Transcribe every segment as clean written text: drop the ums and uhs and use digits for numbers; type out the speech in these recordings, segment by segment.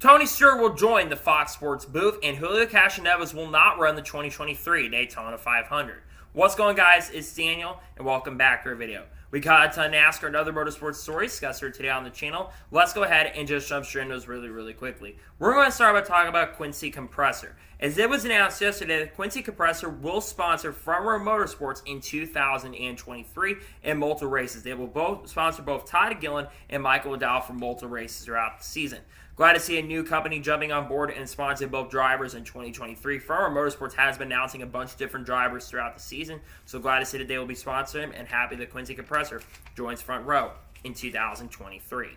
Tony Stewart will join the Fox Sports booth, and Helio Castroneves will not run the 2023 Daytona 500. What's going on, guys? It's Daniel, and welcome back to our video. We got a ton of NASCAR and other motorsports stories discussed here today on the channel. Let's go ahead and just jump straight into those really quickly. We're going to start by talking about Quincy Compressor. As it was announced yesterday that Quincy Compressor will sponsor Front Row Motorsports in 2023 in multiple races. They will both sponsor both Todd Gillen and Michael Liddell for multiple races throughout the season. Glad to see a new company jumping on board and sponsoring both drivers in 2023. Front Row Motorsports has been announcing a bunch of different drivers throughout the season, so glad to see that they will be sponsoring him, and happy that Quincy Compressor joins Front Row in 2023.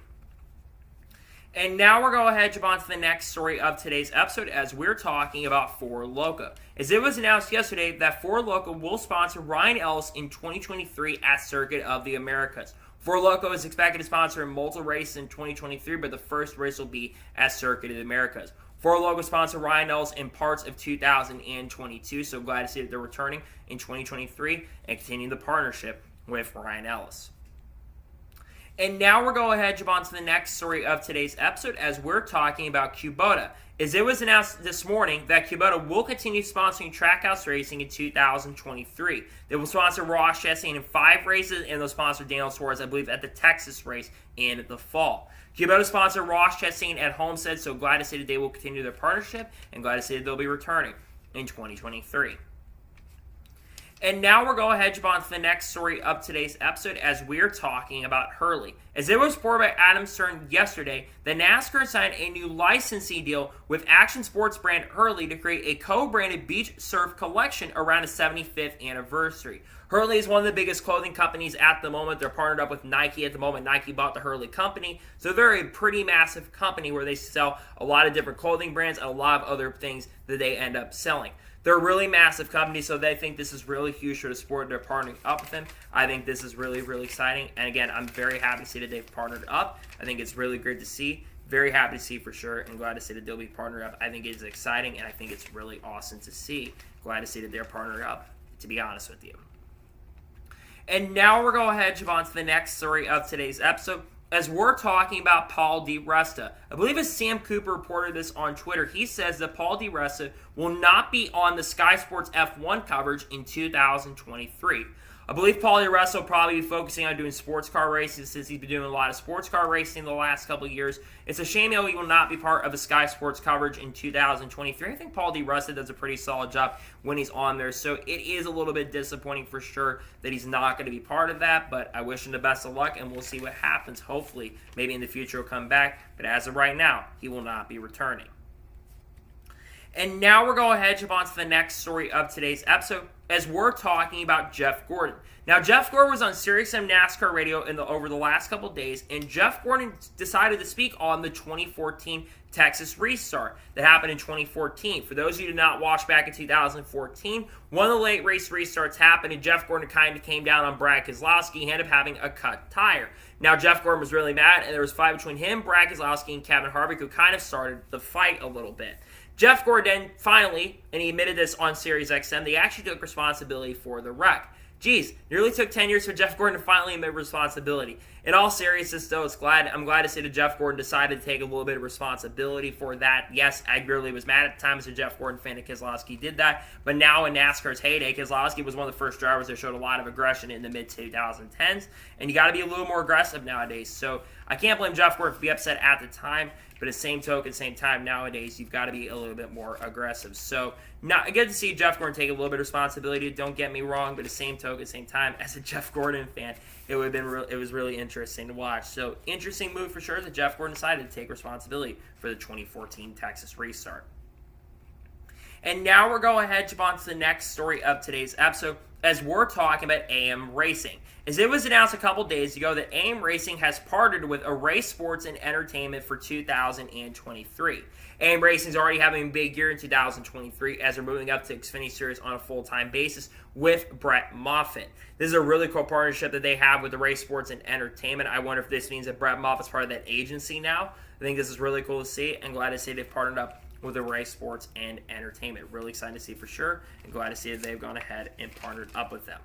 And now we're going to head on to the next story of today's episode as we're talking about Loko. As it was announced yesterday that Loko will sponsor Ryan Ellis in 2023 at Circuit of the Americas. Loko is expected to sponsor multiple races in 2023, but the first race will be at Circuit of the Americas. Loko sponsor Ryan Ellis in parts of 2022, so glad to see that they're returning in 2023 and continuing the partnership with Ryan Ellis. And now we're going ahead and jump on to the next story of today's episode as we're talking about Kubota. As it was announced this morning that Kubota will continue sponsoring Trackhouse Racing in 2023. They will sponsor Ross Chastain in 5 races, and they'll sponsor Daniel Suarez, I believe, at the Texas race in the fall. Kubota sponsor Ross Chastain at Homestead, so glad to see that they will continue their partnership, and glad to see that they'll be returning in 2023. And now we're going ahead and jump on to the next story of today's episode as we're talking about Hurley. As it was reported by Adam Stern yesterday, the NASCAR signed a new licensing deal with action sports brand Hurley to create a co-branded beach surf collection around the 75th anniversary. Hurley is one of the biggest clothing companies at the moment. They're partnered up with Nike at the moment. Nike bought the Hurley company. So they're a pretty massive company where they sell a lot of different clothing brands and a lot of other things that they end up selling. They're a really massive company, so they think this is really huge for the sport. They're partnering up with them. I think this is really exciting. And again, I'm very happy to see that they've partnered up. I think it's really great to see. Very happy to see for sure, and glad to see that they'll be partnered up. I think it is exciting, and I think it's really awesome to see. Glad to see that they're partnered up, to be honest with you. And now we're going ahead and jump on to the next story of today's episode as we're talking about Paul di Resta. I believe as Sam Cooper reported this on Twitter, he says that Paul di Resta will not be on the Sky Sports F1 coverage in 2023. I believe Paul di Resta will probably be focusing on doing sports car races since he's been doing a lot of sports car racing the last couple of years. It's a shame that he will not be part of the Sky Sports coverage in 2023. I think Paul di Resta does a pretty solid job when he's on there, so it is a little bit disappointing for sure that he's not going to be part of that, but I wish him the best of luck, and we'll see what happens. Hopefully, maybe in the future he'll come back, but as of right now, he will not be returning. And now we're going ahead and jump on to the next story of today's episode as we're talking about Jeff Gordon. Now, Jeff Gordon was on SiriusXM NASCAR radio over the last couple of days, and Jeff Gordon decided to speak on the 2014 Texas restart that happened in 2014. For those of you who did not watch back in 2014, one of the late race restarts happened, and Jeff Gordon kind of came down on Brad Keselowski. He ended up having a cut tire. Now, Jeff Gordon was really mad, and there was a fight between him, Brad Keselowski, and Kevin Harvick, who kind of started the fight a little bit. Jeff Gordon then finally, and he admitted this on SiriusXM, they actually took responsibility for the wreck. Geez, nearly took 10 years for Jeff Gordon to finally admit responsibility. In all seriousness, though, I'm glad to see that Jeff Gordon decided to take a little bit of responsibility for that. Yes, I really was mad at the time as a Jeff Gordon fan that Keselowski did that, but now in NASCAR's heyday, Keselowski was one of the first drivers that showed a lot of aggression in the mid-2010s, and you got to be a little more aggressive nowadays. So I can't blame Jeff Gordon for being upset at the time, but at the same token, same time, nowadays, you've got to be a little bit more aggressive. So, good to see Jeff Gordon take a little bit of responsibility. Don't get me wrong, but at the same token, same time, as a Jeff Gordon fan, it was really interesting to watch. So, interesting move for sure that Jeff Gordon decided to take responsibility for the 2014 Texas restart. And now we're going ahead and jump on to the next story of today's episode as we're talking about AM Racing. As it was announced a couple days ago that AM Racing has partnered with Array Sports and Entertainment for 2023. AM Racing is already having a big year in 2023 as they're moving up to Xfinity Series on a full-time basis with Brett Moffitt. This is a really cool partnership that they have with Array Sports and Entertainment. I wonder if this means that Brett Moffitt's part of that agency now. I think this is really cool to see, and glad to see they've partnered up with Array Sports and Entertainment. Really excited to see for sure, and glad to see that they've gone ahead and partnered up with them.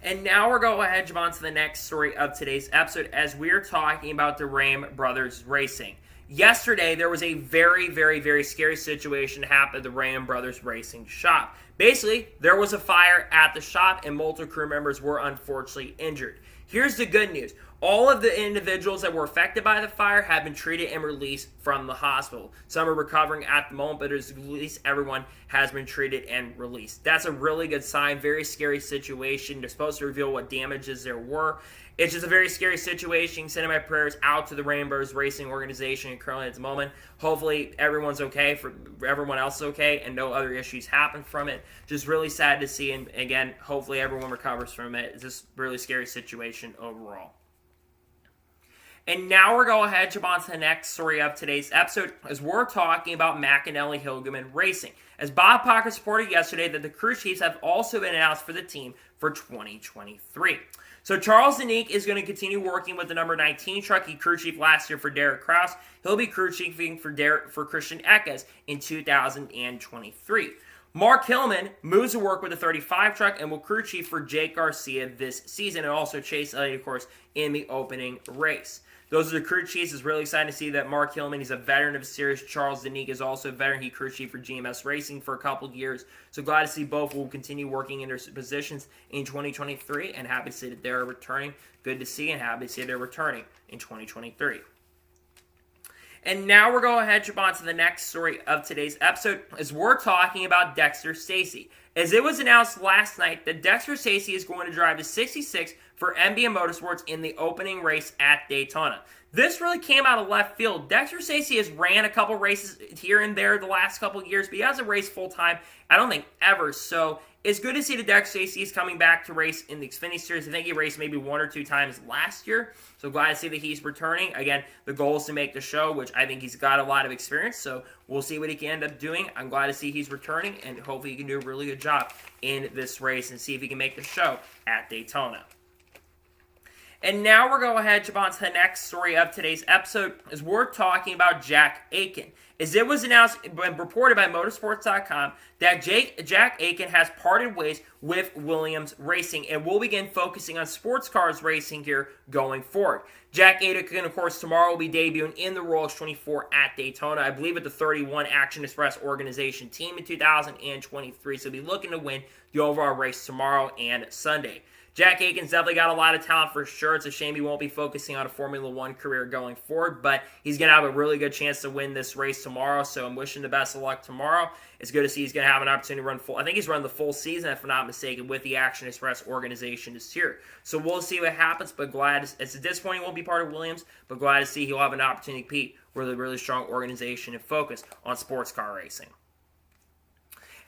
And now we're going ahead and jump on to the next story of today's episode as we're talking about the Ram Brothers Racing. yesterday there was a very, very, very scary situation happen at the Ram Brothers Racing shop. Basically, there was a fire at the shop and multiple crew members were unfortunately injured. Here's the good news. All of the individuals that were affected by the fire have been treated and released from the hospital. Some are recovering at the moment, but at least everyone has been treated and released. That's a really good sign. Very scary situation. They're supposed to reveal what damages there were. It's just a very scary situation. Sending my prayers out to the Rainbows Racing organization currently at the moment. Hopefully everyone's okay, for everyone else is okay, and no other issues happen from it. Just really sad to see, and again, hopefully everyone recovers from it. It's just a really scary situation overall. And now we're going ahead to jump on to the next story of today's episode, as we're talking about McAnally Hilgeman Racing. As Bob Pockers reported yesterday that the crew chiefs have also been announced for the team for 2023. So Charles Danique is going to continue working with the number 19 truck. He crew chief last year for Derek Kraus. He'll be crew chiefing for Christian Eckes in 2023. Mark Hillman moves to work with the 35 truck and will crew chief for Jake Garcia this season, and also Chase Elliott, of course, in the opening race. Those are the crew chiefs. It's really exciting to see that Mark Hillman, he's a veteran of the series. Charles Danique is also a veteran. He crew chief for GMS Racing for a couple of years. So glad to see both will continue working in their positions in 2023, and happy to see that they're returning. Good to see, and happy to see they're returning in 2023. And now we're going ahead to jump on to the next story of today's episode, as we're talking about Dexter Stacy. As it was announced last night that Dexter Stacy is going to drive the 66 for MBM Motorsports in the opening race at Daytona. This really came out of left field. Dexter Stacy has ran a couple races here and there the last couple of years, but he hasn't raced full-time, I don't think, ever. So it's good to see that Dexter Stacy is coming back to race in the Xfinity Series. I think he raced maybe 1 or 2 times last year. So glad to see that he's returning. Again, the goal is to make the show, which I think he's got a lot of experience. So we'll see what he can end up doing. I'm glad to see he's returning, and hopefully he can do a really good job in this race and see if he can make the show at Daytona. And now we're going ahead to jump on to the next story of today's episode, as we're talking about Jack Aitken. As it was announced and reported by Motorsports.com that Jack Aitken has parted ways with Williams Racing and will begin focusing on sports cars racing here going forward. Jack Aitken, of course, tomorrow will be debuting in the Royals 24 at Daytona, I believe at the 31 Action Express organization team in 2023, so he'll be looking to win the overall race tomorrow and Sunday. Jack Aitken's definitely got a lot of talent for sure. It's a shame he won't be focusing on a Formula One career going forward, but he's going to have a really good chance to win this race tomorrow, so I'm wishing the best of luck tomorrow. It's good to see he's going to have an opportunity to run full. I think he's run the full season, if I'm not mistaken, with the Action Express organization this year. So we'll see what happens, but glad. It's disappointing he won't be part of Williams, but glad to see he'll have an opportunity to compete with a really strong organization and focus on sports car racing.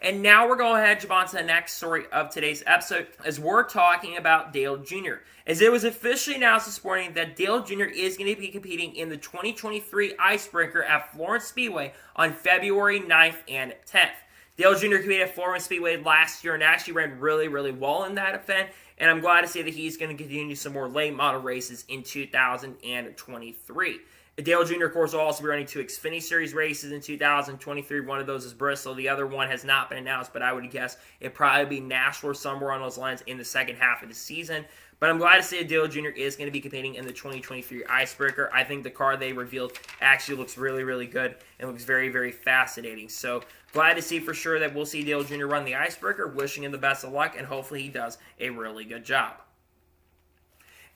And now we're going ahead to jump on to the next story of today's episode, as we're talking about Dale Jr. As it was officially announced this morning that Dale Jr. is going to be competing in the 2023 Icebreaker at Florence Speedway on February 9th and 10th. Dale Jr. competed at Florence Speedway last year and actually ran really, really well in that event. And I'm glad to see that he's going to continue some more late model races in 2023. Dale Jr., of course, will also be running 2 Xfinity Series races in 2023. One of those is Bristol. The other one has not been announced, but I would guess it'd probably be Nashville or somewhere on those lines in the second half of the season. But I'm glad to see that Dale Jr. is going to be competing in the 2023 Icebreaker. I think the car they revealed actually looks really, really good and looks very, very fascinating. So glad to see for sure that we'll see Dale Jr. run the Icebreaker. Wishing him the best of luck, and hopefully he does a really good job.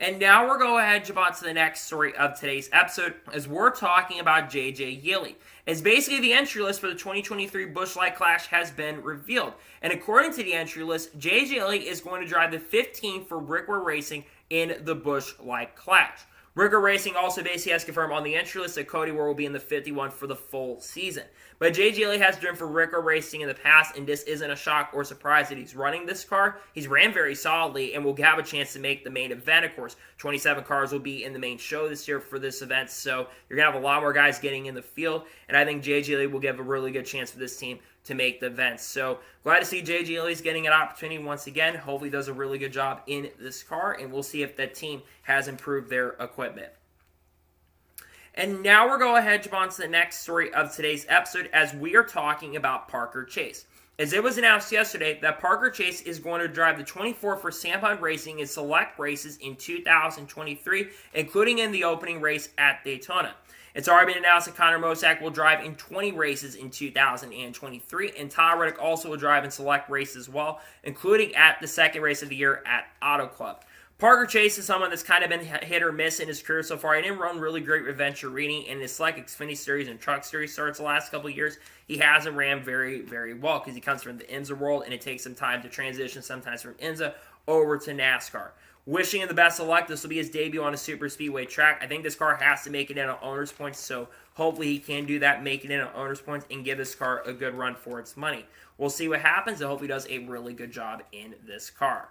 And now we're going ahead and jump on to the next story of today's episode, as we're talking about J.J. Yeley. As basically the entry list for the 2023 Busch Light Clash has been revealed. And according to the entry list, J.J. Yeley is going to drive the 15 for Rickware Racing in the Busch Light Clash. Rickware Racing also basically has confirmed on the entry list that Cody Ware will be in the 51 for the full season. But J.J. Yeley has driven for Rickware Racing in the past, and this isn't a shock or surprise that he's running this car. He's ran very solidly and will have a chance to make the main event, of course. 27 cars will be in the main show this year for this event, so you're going to have a lot more guys getting in the field, and I think J.J. Yeley will give a really good chance for this team to make the event. So glad to see J.J. Yeley's getting an opportunity once again. Hopefully he does a really good job in this car, and we'll see if that team has improved their equipment. And now we're going ahead and jump on to the next story of today's episode, as we are talking about Parker Chase. As it was announced yesterday that Parker Chase is going to drive the 24 for Sampan Racing in select races in 2023, including in the opening race at Daytona. It's already been announced that Connor Mosack will drive in 20 races in 2023, and Todd Reddick also will drive in select races as well, including at the second race of the year at Auto Club. Parker Chase is someone that's kind of been hit or miss in his career so far. He didn't run really great with Venturini in his select Xfinity Series and Truck Series starts the last couple of years. He hasn't ran very, very well because he comes from the IMSA world, and it takes some time to transition sometimes from IMSA over to NASCAR. Wishing him the best of luck. This will be his debut on a super speedway track. I think this car has to make it in on owner's points, so hopefully he can do that, make it in on owner's points, and give this car a good run for its money. We'll see what happens. I hope he does a really good job in this car.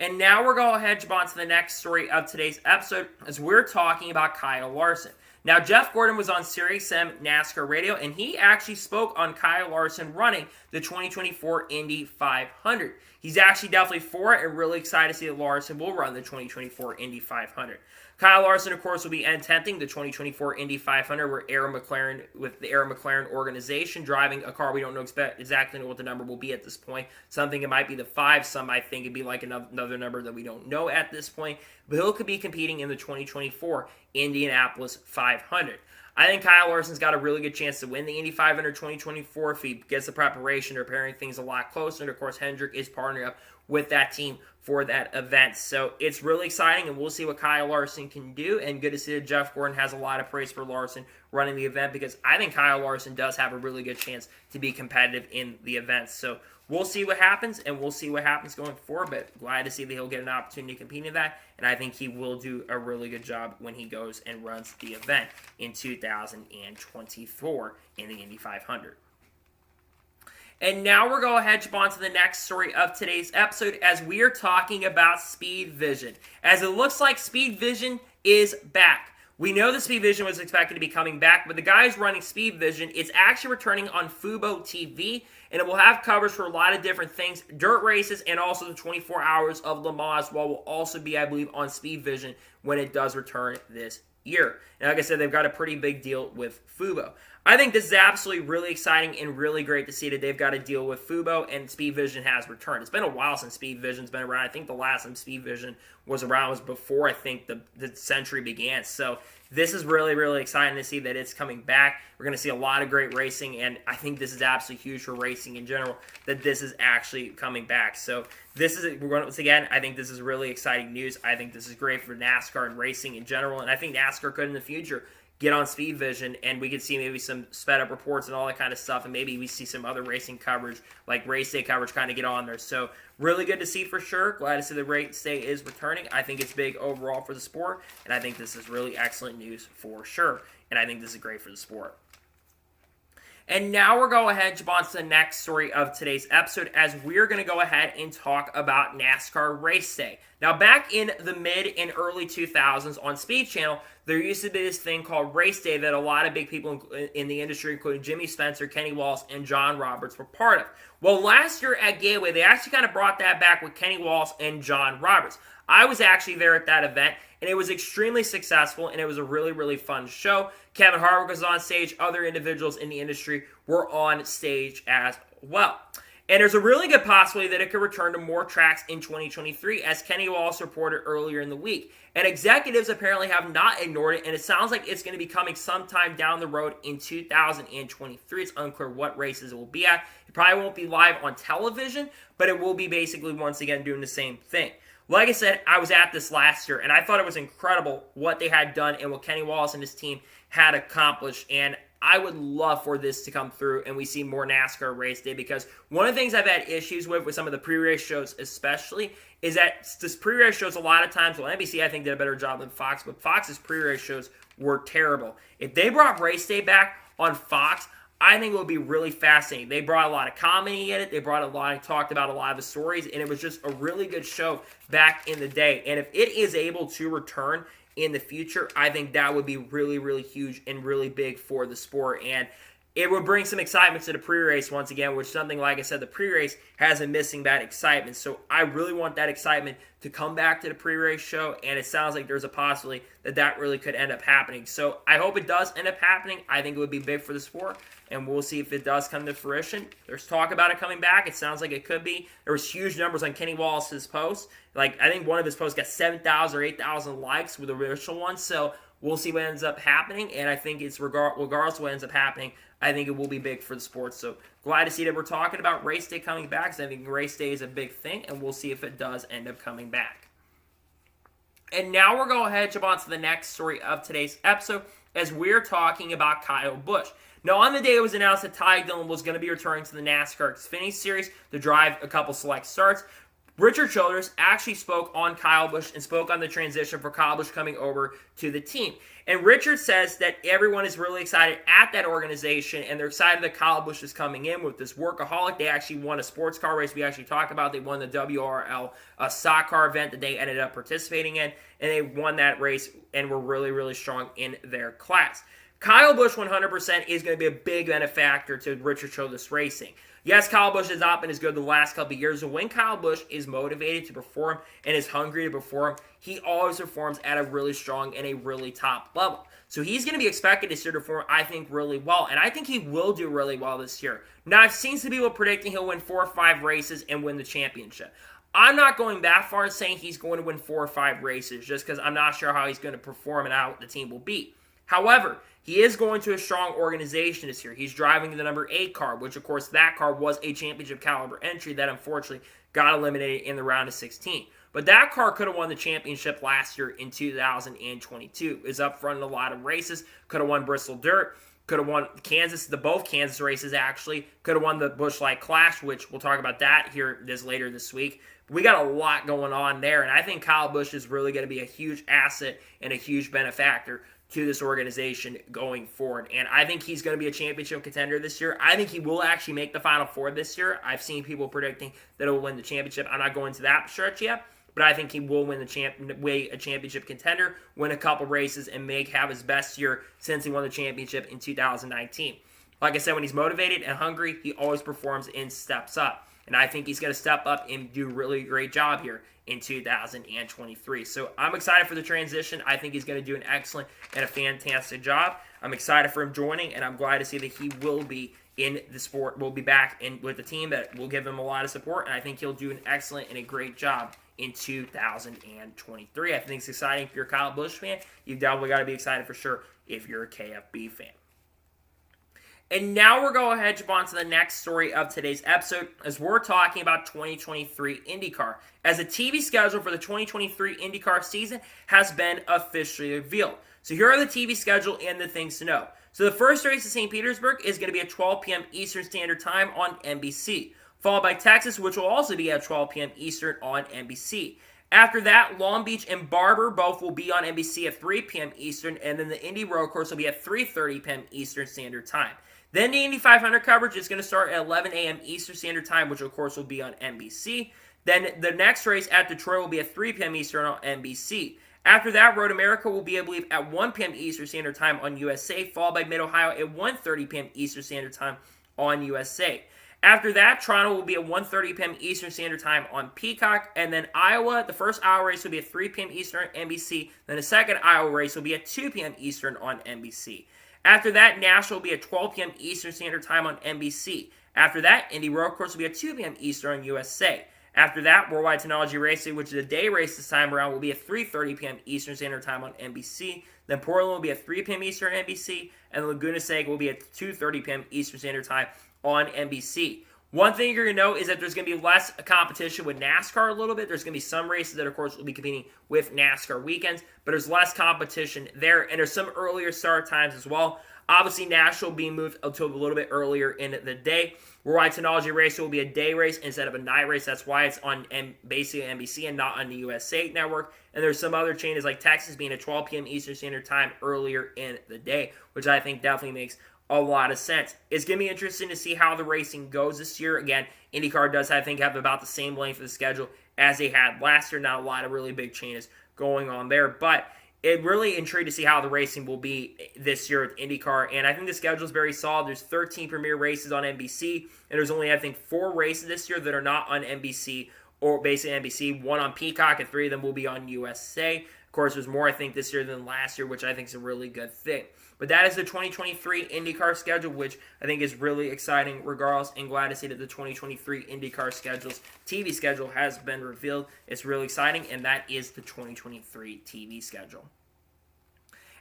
And now we're going to head on to the next story of today's episode as we're talking about Kyle Larson. Now, Jeff Gordon was on SiriusXM NASCAR Radio, and he actually spoke on Kyle Larson running the 2024 Indy 500. He's actually definitely for it and really excited to see that Larson will run the 2024 Indy 500. Kyle Larson, of course, will be attending the 2024 Indy 500 with the Aaron McLaren organization, driving a car we don't know exactly what the number will be at this point. Something it might be the 5, some I think it'd be like another number that we don't know at this point. But he'll could be competing in the 2024 Indianapolis 500. I think Kyle Larson's got a really good chance to win the Indy 500 2024 if he gets the preparation, preparing things a lot closer. And, of course, Hendrick is partnering up with that team for that event. So it's really exciting, and we'll see what Kyle Larson can do. And good to see that Jeff Gordon has a lot of praise for Larson running the event because I think Kyle Larson does have a really good chance to be competitive in the event. So we'll see what happens, and we'll see what happens going forward. But glad to see that he'll get an opportunity to compete in that. And I think he will do a really good job when he goes and runs the event in 2024 in the Indy 500. And now we're going to head on to the next story of today's episode as we are talking about Speed Vision. As it looks like Speed Vision is back. We know the Speed Vision was expected to be coming back, but the guys running Speed Vision is actually returning on Fubo TV, and it will have coverage for a lot of different things, dirt races, and also the 24 hours of Le Mans, while will also be, I believe, on Speed Vision when it does return this year. And like I said, they've got a pretty big deal with Fubo. I think this is absolutely really exciting and really great to see that they've got a deal with Fubo and Speed Vision has returned. It's been a while since Speed Vision's been around. I think the last time Speed Vision was around was before I think the century began. So this is really, really exciting to see that it's coming back. We're going to see a lot of great racing, and I think this is absolutely huge for racing in general that this is actually coming back. So this is, once again, I think this is really exciting news. I think this is great for NASCAR and racing in general, and I think NASCAR could in the future get on Speed Vision, and we could see maybe some sped up reports and all that kind of stuff, and maybe we see some other racing coverage, like race day coverage, kind of get on there. So really good to see for sure. Glad to see the race day is returning. I think it's big overall for the sport, and I think this is really excellent news for sure, and I think this is great for the sport. And now we're going ahead and jump on to the next story of today's episode as we're going to go ahead and talk about NASCAR Race Day. Now, back in the mid and early 2000s on Speed Channel, there used to be this thing called Race Day that a lot of big people in the industry, including Jimmy Spencer, Kenny Wallace, and John Roberts, were part of. Well, last year at Gateway, they actually kind of brought that back with Kenny Wallace and John Roberts. I was actually there at that event, and it was extremely successful, and it was a really, really fun show. Kevin Harvick was on stage. Other individuals in the industry were on stage as well. And there's a really good possibility that it could return to more tracks in 2023, as Kenny Wallace reported earlier in the week. And executives apparently have not ignored it, and it sounds like it's going to be coming sometime down the road in 2023. It's unclear what races it will be at. It probably won't be live on television, but it will be basically, once again, doing the same thing. Like I said, I was at this last year, and I thought it was incredible what they had done and what Kenny Wallace and his team had accomplished. And I would love for this to come through and we see more NASCAR Race Day, because one of the things I've had issues with some of the pre-race shows especially is that this pre-race shows a lot of times, well, NBC I think did a better job than Fox, but Fox's pre-race shows were terrible. If they brought Race Day back on Fox, I think it would be really fascinating. They brought a lot of comedy in it. They brought a lot, talked about a lot of the stories, and it was just a really good show back in the day. And if it is able to return in the future, I think that would be really, really huge and really big for the sport. And it would bring some excitement to the pre-race once again, which something, like I said, the pre-race has been missing that excitement. So I really want that excitement to come back to the pre-race show, and it sounds like there's a possibility that that really could end up happening. So I hope it does end up happening. I think it would be big for the sport, and we'll see if it does come to fruition. There's talk about it coming back. It sounds like it could be. There was huge numbers on Kenny Wallace's post. Like, I think one of his posts got 7,000 or 8,000 likes with the initial one. So we'll see what ends up happening, and I think it's regardless of what ends up happening, I think it will be big for the sport. So glad to see that we're talking about race day coming back, because I think race day is a big thing, and we'll see if it does end up coming back. And now we're going to jump on to the next story of today's episode, as we're talking about Kyle Busch. Now, on the day it was announced that Ty Dillon was going to be returning to the NASCAR Xfinity Series to drive a couple select starts, Richard Childress actually spoke on Kyle Busch and spoke on the transition for Kyle Busch coming over to the team. And Richard says that everyone is really excited at that organization, and they're excited that Kyle Busch is coming in with this workaholic. They actually won a sports car race we actually talked about. They won the WRL stock car event that they ended up participating in, and they won that race and were really, really strong in their class. Kyle Busch 100% is going to be a big benefactor to Richard Childress Racing. Yes, Kyle Busch has not been as good the last couple of years, but when Kyle Busch is motivated to perform and is hungry to perform, he always performs at a really strong and a really top level. So he's going to be expected this year to perform, I think, really well, and I think he will do really well this year. Now, I've seen some people predicting he'll win 4 or 5 races and win the championship. I'm not going that far as saying he's going to win 4 or 5 races, just because I'm not sure how he's going to perform and how the team will be. However, he is going to a strong organization this year. He's driving the number 8 car, which, of course, that car was a championship caliber entry that unfortunately got eliminated in the round of 16. But that car could have won the championship last year in 2022. Is up front in a lot of races. Could have won Bristol Dirt. Could have won both Kansas races, actually. Could have won the Busch Light Clash, which we'll talk about that here later this week. We got a lot going on there, and I think Kyle Busch is really going to be a huge asset and a huge benefactor to this organization going forward. And I think he's going to be a championship contender this year. I think he will actually make the Final Four this year. I've seen people predicting that he'll win the championship. I'm not going to that stretch yet, but I think he will win a championship contender, win a couple races, and have his best year since he won the championship in 2019. Like I said, when he's motivated and hungry, he always performs and steps up. And I think he's going to step up and do a really great job here in 2023. So I'm excited for the transition. I think he's going to do an excellent and a fantastic job. I'm excited for him joining, and I'm glad to see that he will be in the sport, will be back in with the team that will give him a lot of support, and I think he'll do an excellent and a great job in 2023. I think it's exciting if you're a Kyle Busch fan. You've definitely got to be excited for sure if you're a KFB fan. And now we're going to jump on to the next story of today's episode, as we're talking about 2023 IndyCar, as the TV schedule for the 2023 IndyCar season has been officially revealed. So here are the TV schedule and the things to know. So the first race in St. Petersburg is going to be at 12 p.m. Eastern Standard Time on NBC, followed by Texas, which will also be at 12 p.m. Eastern on NBC. After that, Long Beach and Barber both will be on NBC at 3 p.m. Eastern, and then the Indy Road Course will be at 3:30 p.m. Eastern Standard Time. Then the Indy 500 coverage is going to start at 11 a.m. Eastern Standard Time, which of course will be on NBC. Then the next race at Detroit will be at 3 p.m. Eastern on NBC. After that, Road America will be, I believe, at 1 p.m. Eastern Standard Time on USA, followed by Mid-Ohio at 1:30 p.m. Eastern Standard Time on USA. After that, Toronto will be at 1:30 p.m. Eastern Standard Time on Peacock. And then Iowa, the first Iowa race will be at 3 p.m. Eastern on NBC. Then the second Iowa race will be at 2 p.m. Eastern on NBC. After that, Nashville will be at 12 p.m. Eastern Standard Time on NBC. After that, Indy Road Course will be at 2 p.m. Eastern on USA. After that, Worldwide Technology Racing, which is a day race this time around, will be at 3:30 p.m. Eastern Standard Time on NBC. Then Portland will be at 3 p.m. Eastern on NBC. And Laguna Seca will be at 2:30 p.m. Eastern Standard Time on NBC. One thing you're going to know is that there's going to be less competition with NASCAR a little bit. There's going to be some races that, of course, will be competing with NASCAR weekends, but there's less competition there, and there's some earlier start times as well. Obviously, Nashville being moved to a little bit earlier in the day. Worldwide Technology Racing will be a day race instead of a night race. That's why it's on basically NBC and not on the USA Network. And there's some other changes like Texas being at 12 p.m. Eastern Standard Time earlier in the day, which I think definitely makes a lot of sense. It's going to be interesting to see how the racing goes this year. Again, IndyCar does, I think, have about the same length of the schedule as they had last year. Not a lot of really big changes going on there, but it really intrigued to see how the racing will be this year at IndyCar, and I think the schedule is very solid. There's 13 premier races on NBC, and there's only, I think, 4 races this year that are not on NBC or basically NBC. 1 on Peacock, and 3 of them will be on USA. Of course, there's more, I think, this year than last year, which I think is a really good thing. But that is the 2023 IndyCar schedule, which I think is really exciting regardless, and glad to see that the 2023 IndyCar TV schedule has been revealed. It's really exciting, and that is the 2023 TV schedule.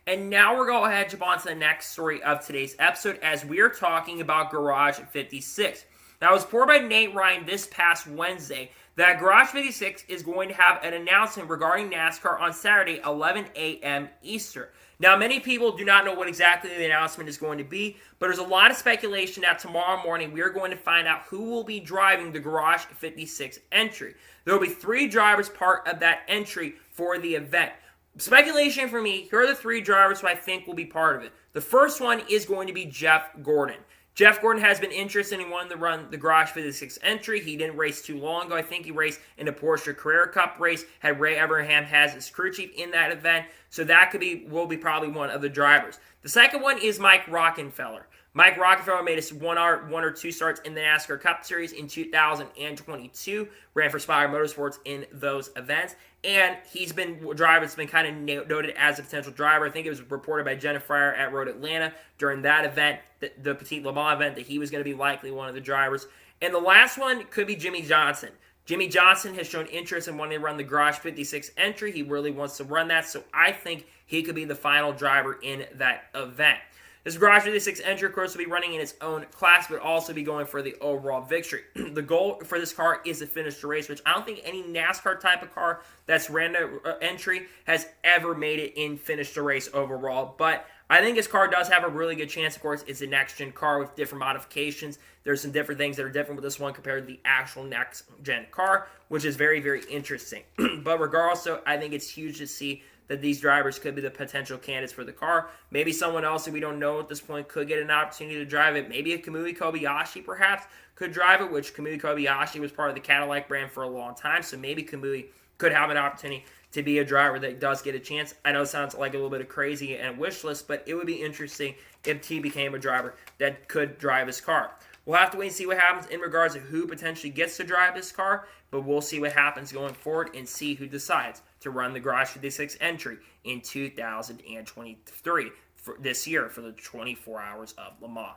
And now we're going to head on to the next story of today's episode as we are talking about Garage 56. Now, it was reported by Nate Ryan this past Wednesday that Garage 56 is going to have an announcement regarding NASCAR on Saturday, 11 a.m. Eastern. Now, many people do not know what exactly the announcement is going to be, but there's a lot of speculation that tomorrow morning we are going to find out who will be driving the Garage 56 entry. There will be 3 drivers part of that entry for the event. Speculation for me, here are the 3 drivers who I think will be part of it. The first one is going to be Jeff Gordon. Jeff Gordon has been interested in wanting to run the Garage 56 entry. He didn't race too long ago. I think he raced in a Porsche Carrera Cup race, had Ray Evernham as his crew chief in that event. So that will be probably one of the drivers. The second one is Mike Rockenfeller. Mike Rockenfeller made a one or two starts in the NASCAR Cup Series in 2022, ran for Spire Motorsports in those events, and he's been a driver that's been kind of noted as a potential driver. I think it was reported by Jenna Fryer at Road Atlanta during that event, the Petit Le Mans event, that he was going to be likely one of the drivers. And the last one could be Jimmy Johnson. Jimmy Johnson has shown interest in wanting to run the Garage 56 entry. He really wants to run that, so I think he could be the final driver in that event. This Garage 56 entry, of course, will be running in its own class, but also be going for the overall victory. The goal for this car is to finish the race, which I don't think any NASCAR type of car that's ran the entry has ever made it in finish the race overall. But I think this car does have a really good chance. Of course, it's a next-gen car with different modifications. There's some different things that are different with this one compared to the actual next-gen car, which is very, very interesting. But regardless, so I think it's huge to see that these drivers could be the potential candidates for the car. Maybe someone else that we don't know at this point could get an opportunity to drive it. Maybe a Kamui Kobayashi perhaps could drive it, which Kamui Kobayashi was part of the Cadillac brand for a long time, so maybe Kamui could have an opportunity to be a driver that does get a chance. I know it sounds like a little bit of crazy and wish list, but it would be interesting if T became a driver that could drive his car. We'll have to wait and see what happens in regards to who potentially gets to drive this car, but we'll see what happens going forward and see who decides to run the Garage 56 entry in 2023 for this year for the 24 Hours of Le Mans.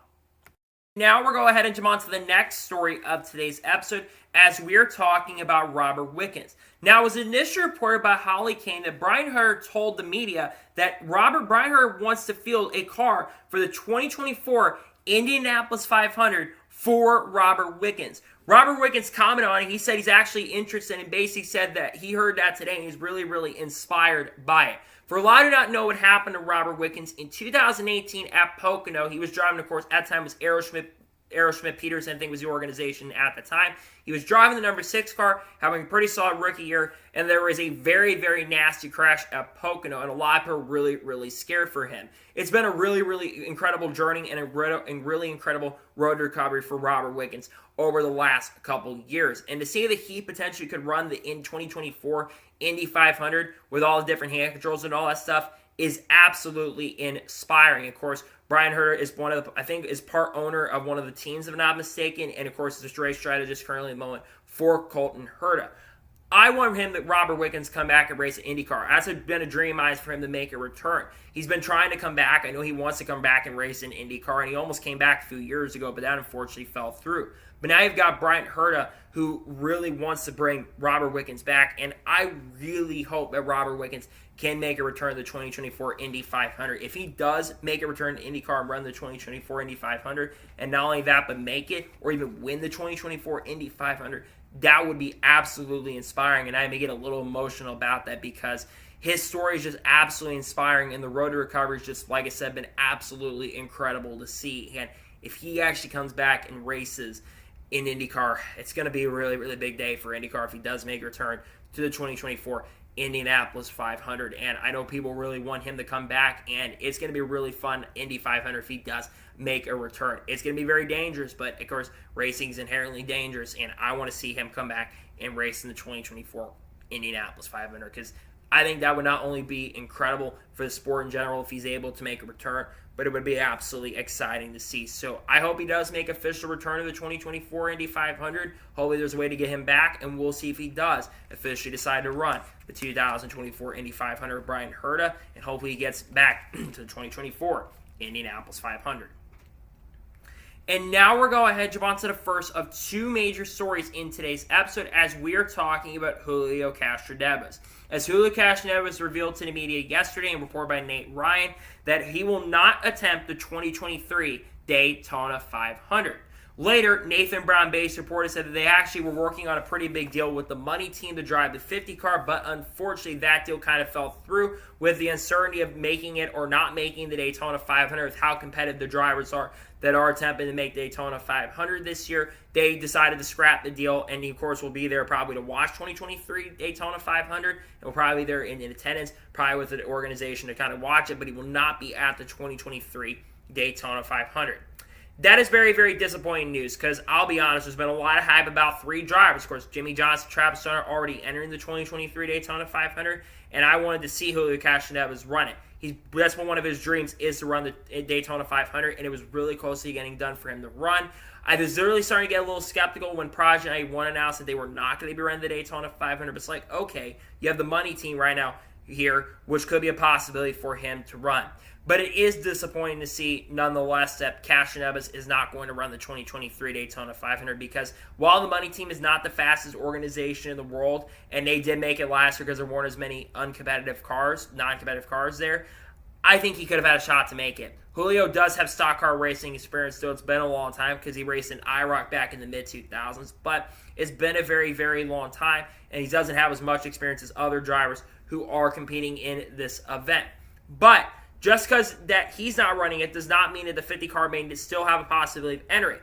Now we're going ahead and jump on to the next story of today's episode as we're talking about Robert Wickens. Now, it was initially reported by Aitken that Brian Herter told the media that Brian Herter wants to field a car for the 2024 Indianapolis 500 for Robert Wickens. Robert Wickens commented on it. He said he's actually interested and basically said that he heard that today and he's really, really inspired by it. For a lot who do not know what happened to Robert Wickens, in 2018 at Pocono, he was driving, of course, at the time it was Aeroschmidt Peterson, I think was the organization at the time. He was driving the number 6 car, having a pretty solid rookie year, and there was a very, very nasty crash at Pocono, and a lot of people were really, really scared for him. It's been a really, really incredible journey and a really incredible road recovery for Robert Wickens over the last couple years. And to see that he potentially could run the 2024 Indy 500 with all the different hand controls and all that stuff is absolutely inspiring. Of course, Brian Herter is is part owner of one of the teams, if I'm not mistaken, and of course is the race strategist currently at the moment for Colton Herta. I want Robert Wickens come back and race an IndyCar. That's been a dream of mine for him to make a return. He's been trying to come back. I know he wants to come back and race an IndyCar, and he almost came back a few years ago, but that unfortunately fell through. But now you've got Brian Herta, who really wants to bring Robert Wickens back, and I really hope that Robert Wickens can make a return to the 2024 Indy 500. If he does make a return to IndyCar and run the 2024 Indy 500, and not only that, but make it, or even win the 2024 Indy 500, that would be absolutely inspiring, and I may get a little emotional about that because his story is just absolutely inspiring, and the road to recovery is just, like I said, been absolutely incredible to see. And if he actually comes back and races in IndyCar, it's going to be a really, really big day for IndyCar if he does make a return to the 2024 Indianapolis 500. And I know people really want him to come back, and it's going to be a really fun Indy 500 if he does make a return. It's going to be very dangerous, but of course, racing is inherently dangerous, and I want to see him come back and race in the 2024 Indianapolis 500 because I think that would not only be incredible for the sport in general if he's able to make a return, but it would be absolutely exciting to see. So I hope he does make official return to the 2024 Indy 500. Hopefully there's a way to get him back, and we'll see if he does officially decide to run the 2024 Indy 500 with Brian Herta, and hopefully he gets back to the 2024 Indianapolis 500. And now we're going ahead and jump on to the first of two major stories in today's episode as we are talking about Helio Castroneves. As Helio Castroneves revealed to the media yesterday and reported by Nate Ryan that he will not attempt the 2023 Daytona 500. Later, Nathan Brown Base reported said that they actually were working on a pretty big deal with the money team to drive the 50 car, but unfortunately that deal kind of fell through with the uncertainty of making it or not making the Daytona 500 with how competitive the drivers are that are attempting to make Daytona 500 this year. They decided to scrap the deal, and he, of course, will be there probably to watch 2023 Daytona 500. And will probably be there in attendance, probably with the organization to kind of watch it, but he will not be at the 2023 Daytona 500. That is very, very disappointing news because I'll be honest, there's been a lot of hype about three drivers. Of course, Jimmy Johnson, Travis Stoner already entering the 2023 Daytona 500, and I wanted to see Helio Castroneves run it. That's one of his dreams is to run the Daytona 500, and it was really close to getting done for him to run. I was literally starting to get a little skeptical when Project 91 announced that they were not going to be running the Daytona 500, but it's like, okay, you have the money team right now here, which could be a possibility for him to run. But it is disappointing to see, nonetheless, that Castroneves is not going to run the 2023 Daytona 500 because while the money team is not the fastest organization in the world, and they did make it last year because there weren't as many non-competitive cars there, I think he could have had a shot to make it. Julio does have stock car racing experience, so it's been a long time because he raced in IROC back in the mid-2000s, but it's been a very, very long time, and he doesn't have as much experience as other drivers who are competing in this event. But just because that he's not running it does not mean that the 50 car may still have a possibility of entering.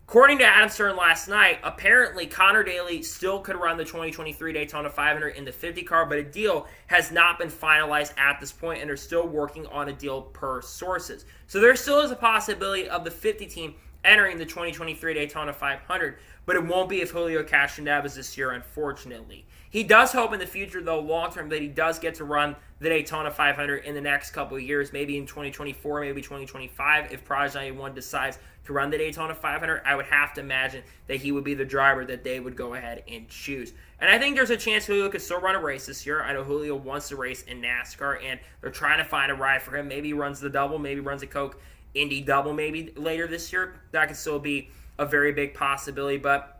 According to Adam Stern last night, apparently Connor Daly still could run the 2023 Daytona 500 in the 50 car, but a deal has not been finalized at this point, and they're still working on a deal per sources. So there still is a possibility of the 50 team entering the 2023 Daytona 500, but it won't be if Helio Castroneves this year, unfortunately. He does hope in the future, though, long-term, that he does get to run the Daytona 500 in the next couple of years, maybe in 2024, maybe 2025. If Project 91 decides to run the Daytona 500, I would have to imagine that he would be the driver that they would go ahead and choose. And I think there's a chance Julio could still run a race this year. I know Julio wants to race in NASCAR, and they're trying to find a ride for him. Maybe he runs the double, maybe runs a Coke Indy double maybe later this year. That could still be a very big possibility, but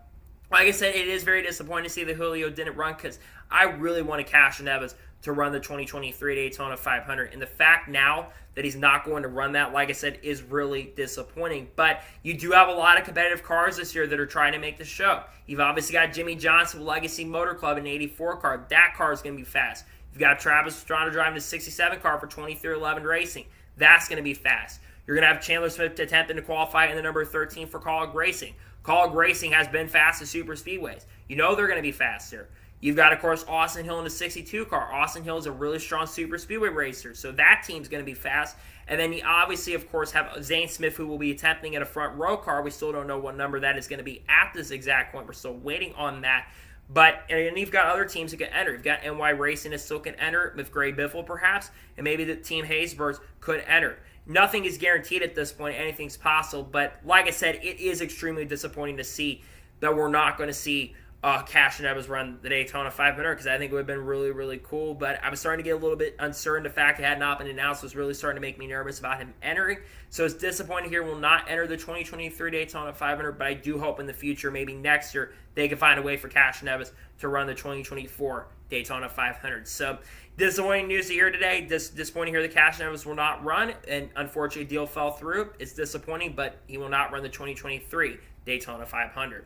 like I said, it is very disappointing to see that Julio didn't run because I really wanted Castroneves to run the 2023 Daytona 500. And the fact now that he's not going to run that, like I said, is really disappointing. But you do have a lot of competitive cars this year that are trying to make the show. You've obviously got Jimmy Johnson with Legacy Motor Club in an 84 car. That car is going to be fast. You've got Travis Pastrana driving the 67 car for 2311 Racing. That's going to be fast. You're going to have Chandler Smith attempting to qualify in the number 13 for College Racing. College Racing has been fast at super speedways. You know they're going to be faster. You've got, of course, Austin Hill in the 62 car. Austin Hill is a really strong super speedway racer, so that team's going to be fast. And then you obviously, of course, have Zane Smith, who will be attempting at a front row car. We still don't know what number that is going to be at this exact point. We're still waiting on that. And you've got other teams that can enter. You've got NY Racing that still can enter with Gray Biffle, perhaps, and maybe the Team Haysbert could enter. Nothing is guaranteed at this point. Anything's possible. But like I said, it is extremely disappointing to see that we're not going to see Castroneves run the Daytona 500 because I think it would have been really, really cool. But I was starting to get a little bit uncertain. The fact it had not been announced was really starting to make me nervous about him entering. So it's disappointing here. Will not enter the 2023 Daytona 500, but I do hope in the future, maybe next year, they can find a way for Castroneves to run the 2024 Daytona 500. So disappointing news to hear today. Disappointing to hear the Castroneves will not run, and unfortunately, a deal fell through. It's disappointing, but he will not run the 2023 Daytona 500.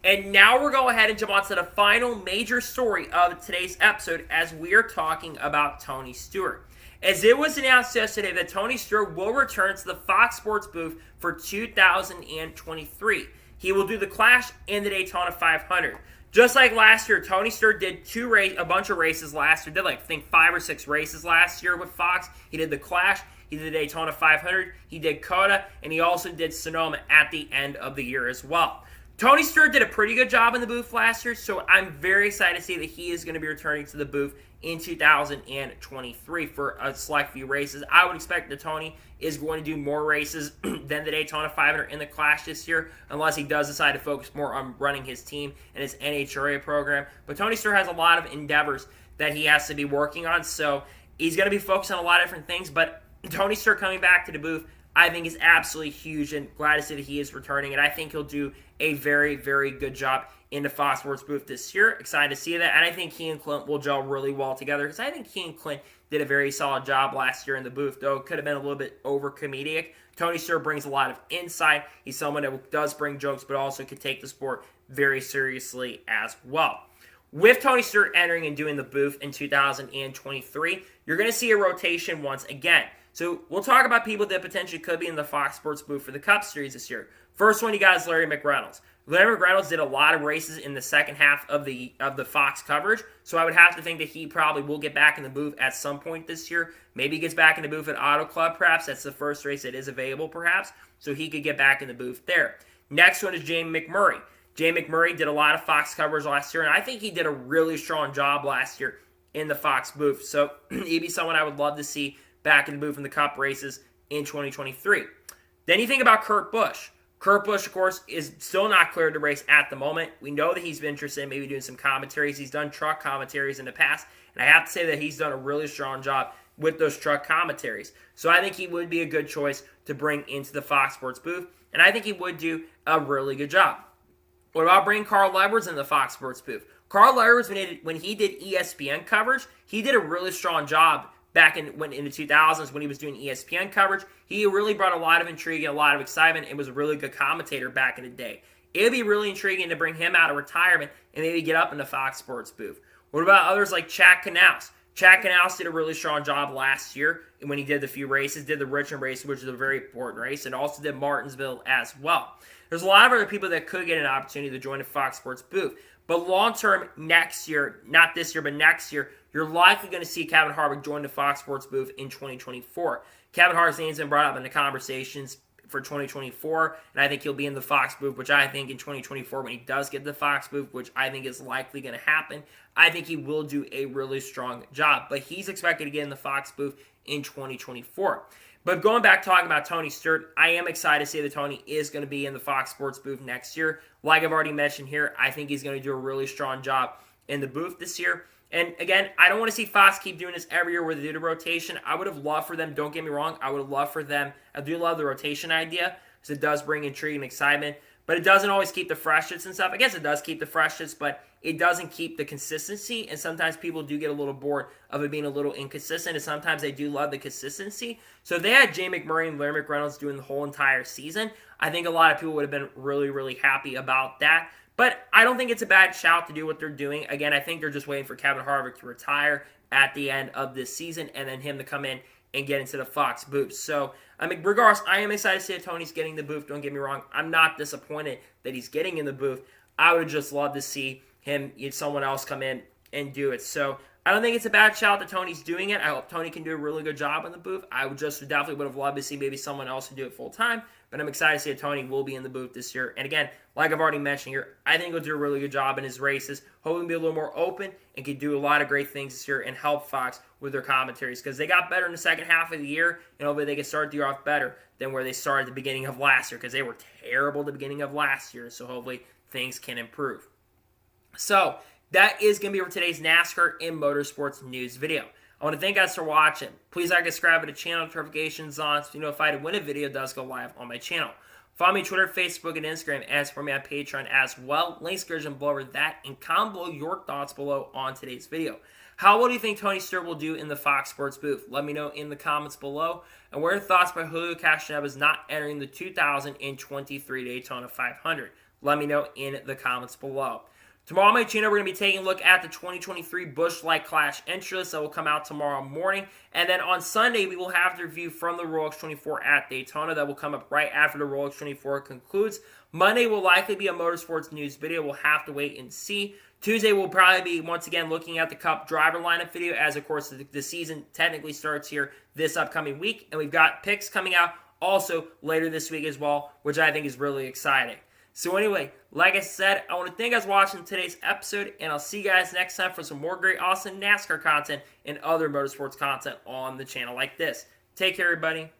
And now we're going ahead and jump on to the final major story of today's episode as we are talking about Tony Stewart. As it was announced yesterday that Tony Stewart will return to the Fox Sports booth for 2023. He will do the Clash and the Daytona 500. Just like last year, Tony Stewart did a bunch of races last year. Did I think 5 or 6 races last year with Fox. He did the Clash, he did the Daytona 500, he did COTA, and he also did Sonoma at the end of the year as well. Tony Stewart did a pretty good job in the booth last year, so I'm very excited to see that he is going to be returning to the booth in 2023 for a select few races. I would expect that Tony is going to do more races than the Daytona 500 in the Clash this year, unless he does decide to focus more on running his team and his NHRA program. But Tony Stewart has a lot of endeavors that he has to be working on, so he's going to be focused on a lot of different things. But Tony Stewart coming back to the booth, I think is absolutely huge, and glad to see that he is returning, and I think he'll do a very, very good job in the Fox Sports booth this year. Excited to see that, and I think he and Clint will gel really well together, because I think he and Clint did a very solid job last year in the booth, though it could have been a little bit over-comedic. Tony Stewart brings a lot of insight. He's someone that does bring jokes, but also can take the sport very seriously as well. With Tony Stewart entering and doing the booth in 2023, you're going to see a rotation once again. So we'll talk about people that potentially could be in the Fox Sports booth for the Cup Series this year. First one you got is Larry McReynolds. Larry McReynolds did a lot of races in the second half of the Fox coverage, so I would have to think that he probably will get back in the booth at some point this year. Maybe he gets back in the booth at Auto Club, perhaps. That's the first race that is available, perhaps, so he could get back in the booth there. Next one is Jamie McMurray. Jamie McMurray did a lot of Fox coverage last year, and I think he did a really strong job last year in the Fox booth, so he'd be someone I would love to see back in the booth in the Cup races in 2023. Then you think about Kurt Busch. Kurt Busch, of course, is still not cleared to race at the moment. We know that he's been interested in maybe doing some commentaries. He's done truck commentaries in the past, and I have to say that he's done a really strong job with those truck commentaries. So I think he would be a good choice to bring into the Fox Sports booth, and I think he would do a really good job. What about bringing Carl Edwards in the Fox Sports booth? Carl Edwards, when he did ESPN coverage, he did a really strong job back in the 2000s when he was doing ESPN coverage. He really brought a lot of intrigue and a lot of excitement and was a really good commentator back in the day. It would be really intriguing to bring him out of retirement and maybe get up in the Fox Sports booth. What about others like Chad Knaus? Chad Knaus did a really strong job last year when he did the few races, did the Richmond race, which is a very important race, and also did Martinsville as well. There's a lot of other people that could get an opportunity to join the Fox Sports booth. But long-term, next year, not this year, but next year, you're likely going to see Kevin Harvick join the Fox Sports booth in 2024. Kevin Harvick's name has been brought up in the conversations for 2024, and I think he'll be in the Fox booth, which I think in 2024, when he does get the Fox booth, which I think is likely going to happen, I think he will do a really strong job. But he's expected to get in the Fox booth in 2024. But going back talking about Tony Stewart, I am excited to see that Tony is going to be in the Fox Sports booth next year. Like I've already mentioned here, I think he's going to do a really strong job in the booth this year. And again, I don't want to see Fox keep doing this every year where they do the rotation. I would have loved for them, don't get me wrong, I would have loved for them, I do love the rotation idea, because it does bring intrigue and excitement, but it doesn't always keep the fresh hits and stuff. I guess it does keep the fresh hits, but it doesn't keep the consistency, and sometimes people do get a little bored of it being a little inconsistent, and sometimes they do love the consistency. So if they had Jay McMurray and Larry McReynolds doing the whole entire season, I think a lot of people would have been really, really happy about that. But I don't think it's a bad shout to do what they're doing. Again, I think they're just waiting for Kevin Harvick to retire at the end of this season and then him to come in and get into the Fox booth. So, I mean, regardless, I am excited to see that Tony's getting the booth. Don't get me wrong. I'm not disappointed that he's getting in the booth. I would just love to see him, someone else come in and do it. So, I don't think it's a bad shout that Tony's doing it. I hope Tony can do a really good job in the booth. I would just definitely would have loved to see maybe someone else do it full time. But I'm excited to see that Tony will be in the booth this year. And again, like I've already mentioned here, I think he'll do a really good job in his races. Hoping to be a little more open and can do a lot of great things this year and help Fox with their commentaries. Because they got better in the second half of the year. And hopefully they can start the year off better than where they started at the beginning of last year. Because they were terrible at the beginning of last year. So hopefully things can improve. So that is going to be for today's NASCAR and Motorsports news video. I want to thank you guys for watching. Please like, subscribe, and the channel notifications on so you're notified when a video does go live on my channel. Follow me on Twitter, Facebook, and Instagram, and support me on Patreon as well. Links are below over that, and comment below your thoughts below on today's video. How well do you think Tony Stewart will do in the Fox Sports booth? Let me know in the comments below. And what are your thoughts by Helio Castroneves not entering the 2023 Daytona 500? Let me know in the comments below. Tomorrow on my channel, we're going to be taking a look at the 2023 Busch Light Clash entry list that will come out tomorrow morning. And then on Sunday, we will have the review from the Rolex 24 at Daytona that will come up right after the Rolex 24 concludes. Monday will likely be a Motorsports news video. We'll have to wait and see. Tuesday will probably be, once again, looking at the Cup driver lineup video as, of course, the season technically starts here this upcoming week. And we've got picks coming out also later this week as well, which I think is really exciting. So anyway, like I said, I want to thank you guys for watching today's episode, and I'll see you guys next time for some more great, awesome NASCAR content and other motorsports content on the channel like this. Take care, everybody.